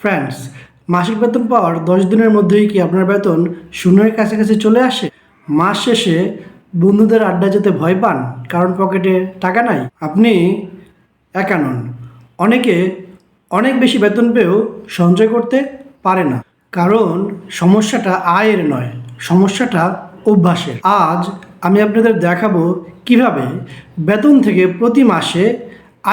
Friends, মাসিক বেতন পাওয়ার 10 দিনের মধ্যেই কি আপনার বেতন শূন্যের কাছাকাছি চলে আসে? মাস শেষে বন্ধুদের আড্ডা যেতে ভয় পান কারণ পকেটে টাকা নাই? আপনি একা নন। অনেকে অনেক বেশি বেতন পেয়েও সঞ্চয় করতে পারে না, কারণ সমস্যাটা আয়ের নয়, সমস্যাটা অভ্যাসের। আজ আমি আপনাদের দেখাবো কিভাবে বেতন থেকে প্রতি মাসে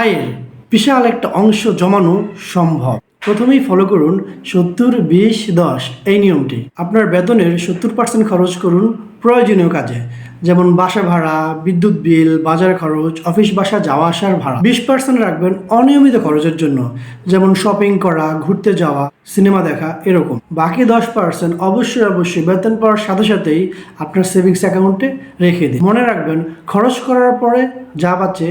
আয়ের বিশাল একটা অংশ জমানো সম্ভব। প্রথমেই ফলো করুন 70-20-10 এই নিয়মটি। আপনার বেতনের 70% খরচ করুন প্রয়োজনীয় কাজে, যেমন বাসা ভাড়া, বিদ্যুৎ বিল, বাজার খরচ, অফিস বাসা যাওয়া আসার ভাড়া। 20% রাখবেন অনিয়মিত খরচের জন্য, যেমন শপিং করা, ঘুরতে যাওয়া, সিনেমা দেখা, এরকম। বাকি 10% অবশ্যই বেতন পাওয়ার সাথে সাথেই আপনার সেভিংস অ্যাকাউন্টে রেখে দিন। মনে রাখবেন, খরচ করার পরে যা বাঁচে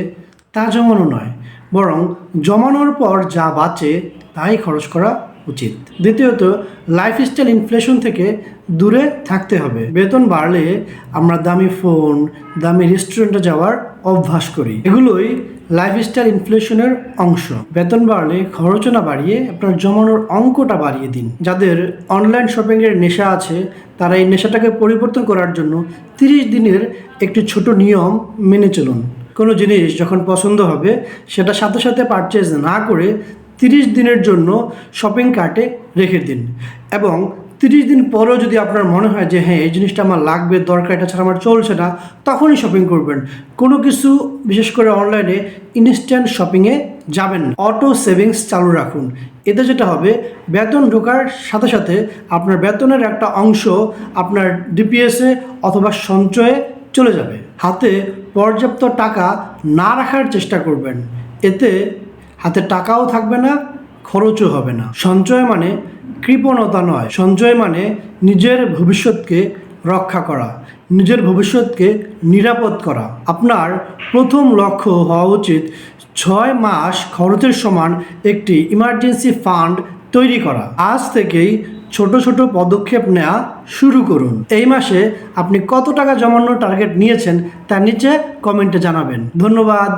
তা জমানো নয়, বরং জমানোর পর যা বাঁচে তাই খরচ করা উচিত। দ্বিতীয়ত, লাইফস্টাইল ইনফ্লেশন থেকে দূরে থাকতে হবে। বেতন বাড়লে আমরা দামি ফোন, দামি রেস্টুরেন্টে যাওয়ার অভ্যাস করি। এগুলোই লাইফস্টাইল ইনফ্লেশনের অংশ। বেতন বাড়লে খরচ না বাড়িয়ে আপনার জমানোর অঙ্কটা বাড়িয়ে দিন। যাদের অনলাইন শপিংয়ের নেশা আছে, তারা এই নেশাটাকে পরিবর্তন করার জন্য 30 দিনের একটি ছোট নিয়ম মেনে চলুন। কোনো জিনিস যখন পছন্দ হবে সেটা সাথে সাথে পারচেজ না করে 30 দিনের জন্য শপিং কার্টে রেখে দিন, এবং 30 দিন পরেও যদি আপনার মনে হয় যে হ্যাঁ, এই জিনিসটা আমার লাগবে, দরকার, এটা ছাড়া আমার চলছে না, তখনই শপিং করবেন। কোনো কিছু, বিশেষ করে অনলাইনে ইনস্ট্যান্ট শপিংয়ে যাবেন না। অটো সেভিংস চালু রাখুন। এতে যেটা হবে, বেতন ঢোকার সাথে সাথে আপনার বেতনের একটা অংশ আপনার ডিপিএসে অথবা সঞ্চয়ে চলে যাবে। হাতে পর্যাপ্ত টাকা না রাখার চেষ্টা করবেন, এতে হাতে টাকাও থাকবে না, খরচও হবে না। সঞ্চয় মানে কৃপণতা নয়, সঞ্চয় মানে নিজের ভবিষ্যৎকে রক্ষা করা, নিজের ভবিষ্যৎকে নিরাপদ করা। আপনার প্রথম লক্ষ্য হওয়া উচিত 6 মাস খরচের সমান একটি ইমার্জেন্সি ফান্ড তৈরি করা। আজ থেকেই ছোট ছোট পদক্ষেপ নেওয়া শুরু করুন। এই মাসে আপনি কত টাকা জমানোর টার্গেট নিয়েছেন তা নিচে কমেন্টে জানাবেন। ধন্যবাদ।